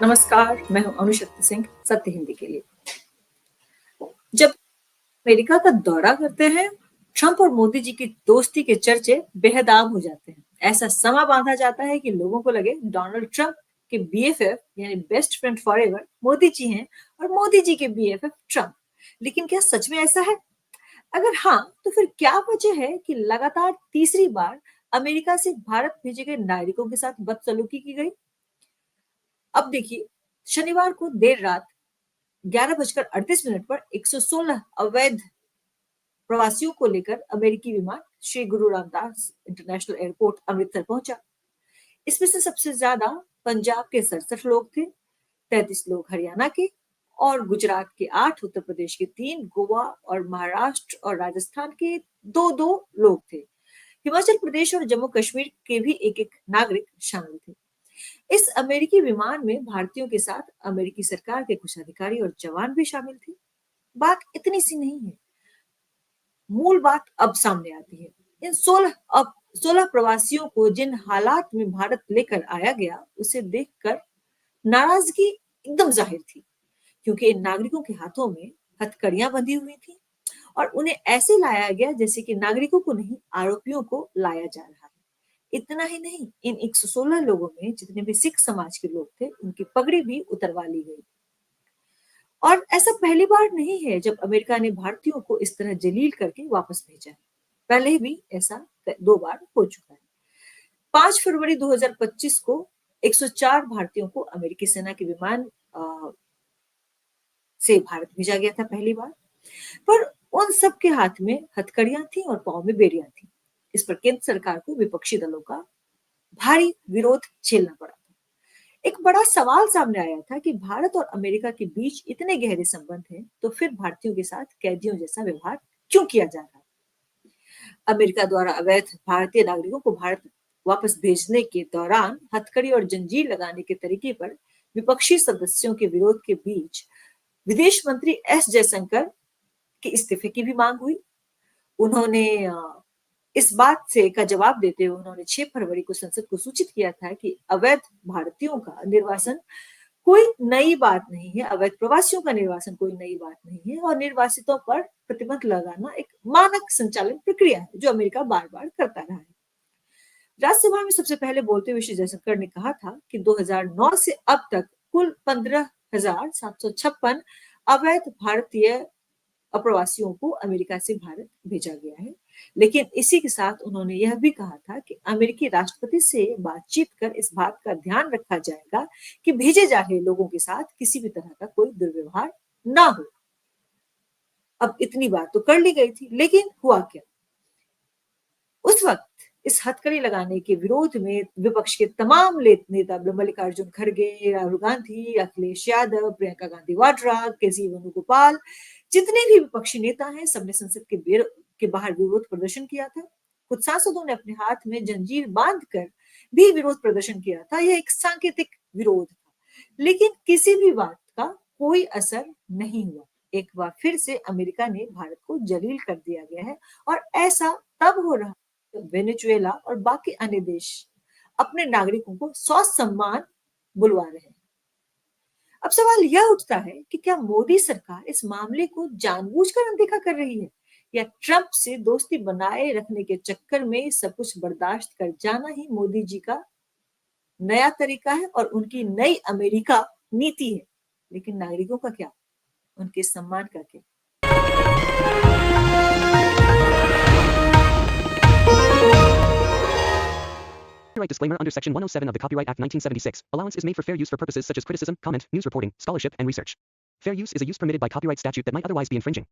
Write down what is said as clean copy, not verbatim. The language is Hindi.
नमस्कार, मैं हूँ अनुशक्ति सिंह, सत्य हिंदी के लिए। जब अमेरिका का दौरा करते हैं, ट्रंप और मोदी जी की दोस्ती के चर्चे बेहद आम हो जाते हैं। ऐसा समा बांधा जाता है कि लोगों को लगे डोनाल्ड ट्रंप के बीएफएफ यानी best friend forever Modi ji हैं और मोदी जी के बीएफएफ ट्रंप। लेकिन क्या सच में ऐसा है? अगर हाँ, तो फिर क्या वजह है कि लगातार तीसरी बार अमेरिका से भारत भेजे गए नागरिकों के साथ बदसलूकी की गई? अब देखिए, शनिवार को देर रात 11:38 पर 116 अवैध प्रवासियों को लेकर अमेरिकी विमान श्री गुरु रामदास इंटरनेशनल एयरपोर्ट अमृतसर पहुंचा। इसमें से सबसे ज्यादा पंजाब के 67 लोग थे, 33 लोग हरियाणा के और गुजरात के 8, उत्तर प्रदेश के 3, गोवा और महाराष्ट्र और राजस्थान के दो दो लोग थे। हिमाचल प्रदेश और जम्मू कश्मीर के भी एक एक नागरिक शामिल थे। इस अमेरिकी विमान में भारतीयों के साथ अमेरिकी सरकार के कुछ अधिकारी और जवान भी शामिल थे। बात इतनी सी नहीं है, मूल बात अब सामने आती है। इन 16 प्रवासियों को जिन हालात में भारत लेकर आया गया, उसे देखकर नाराजगी एकदम जाहिर थी, क्योंकि इन नागरिकों के हाथों में हथकड़ियां बंधी हुई थी और उन्हें ऐसे लाया गया जैसे कि नागरिकों को नहीं, आरोपियों को लाया जा रहा है। इतना ही नहीं, इन 116 लोगों में जितने भी सिख समाज के लोग थे, उनकी पगड़ी भी उतरवा ली गई। और ऐसा पहली बार नहीं है जब अमेरिका ने भारतीयों को इस तरह जलील करके वापस भेजा है। पहले भी ऐसा 2 बार हो चुका है। 5 फरवरी 2025 को 104 भारतीयों को अमेरिकी सेना के विमान से भारत भेजा गया था पहली बार। पर उन सब के हाथ में हथकड़ियां थी और पांव में बेड़ियां थी। इस पर केंद्र सरकार को विपक्षी दलों का भारी विरोध झेलना पड़ा। एक बड़ा सवाल सामने आया था कि भारत और अमेरिका के बीच इतने गहरे संबंध हैं, तो फिर भारतीयों के साथ कैदियों जैसा व्यवहार क्यों किया जा रहा है? अमेरिका द्वारा अवैध भारतीय नागरिकों को भारत वापस भेजने के दौरान हथकड़ी और जंजीर लगाने के तरीके पर विपक्षी सदस्यों के विरोध के बीच विदेश मंत्री एस जयशंकर के इस्तीफे की भी मांग हुई। उन्होंने इस बात से का जवाब देते हुए उन्होंने 6 फरवरी को संसद को सूचित किया था कि अवैध भारतीयों का निर्वासन कोई नई बात नहीं है, अवैध प्रवासियों का निर्वासन कोई नई बात नहीं है और निर्वासितों पर प्रतिबंध लगाना एक मानक संचालन प्रक्रिया है जो अमेरिका बार-बार करता रहा है। राज्यसभा में सबसे पहले बोलते हुए श्री जयशंकर ने कहा था कि 2009 से अब तक कुल 15,756 अवैध भारतीय अप्रवासियों को अमेरिका से भारत भेजा गया है। लेकिन इसी के साथ उन्होंने यह भी कहा था कि अमेरिकी राष्ट्रपति से बातचीत कर इस बात का ध्यान रखा जाएगा कि भेजे जा रहे लोगों के साथ किसी भी तरह का कोई दुर्व्यवहार ना हो। अब इतनी बात तो कर ली गई थी, लेकिन हुआ क्या? उस वक्त इस हथकड़ी लगाने के विरोध में विपक्ष के तमाम नेता मल्लिकार्जुन खड़गे, राहुल गांधी, अखिलेश यादव, प्रियंका गांधी वाड्रा, केसी वेणुगोपाल, जितने भी विपक्षी नेता हैं, सबने संसद के बाहर विरोध प्रदर्शन किया था। कुछ सांसदों ने अपने हाथ में जंजीर बांधकर भी विरोध प्रदर्शन किया था। यह एक सांकेतिक विरोध था, लेकिन किसी भी बात का कोई असर नहीं हुआ। एक बार फिर से अमेरिका ने भारत को जलील कर दिया गया है और ऐसा तब हो रहा वेनेजुएला और बाकी अन्य देश अपने नागरिकों को ससम्मान बुलवा रहे हैं। अब सवाल यह उठता है कि क्या मोदी सरकार इस मामले को जानबूझकर अनदेखा कर रही है या ट्रंप से दोस्ती बनाए रखने के चक्कर में सब कुछ बर्दाश्त कर जाना ही मोदी जी का नया तरीका है और उनकी नई अमेरिका नीति है। लेकिन नागरिकों का क्या, उनके सम्मान का क्या? Copyright disclaimer under Section 107 of the Copyright Act 1976. Allowance is made for fair use for purposes such as criticism, comment, news reporting, scholarship, and research. Fair use is a use permitted by copyright statute that might otherwise be infringing.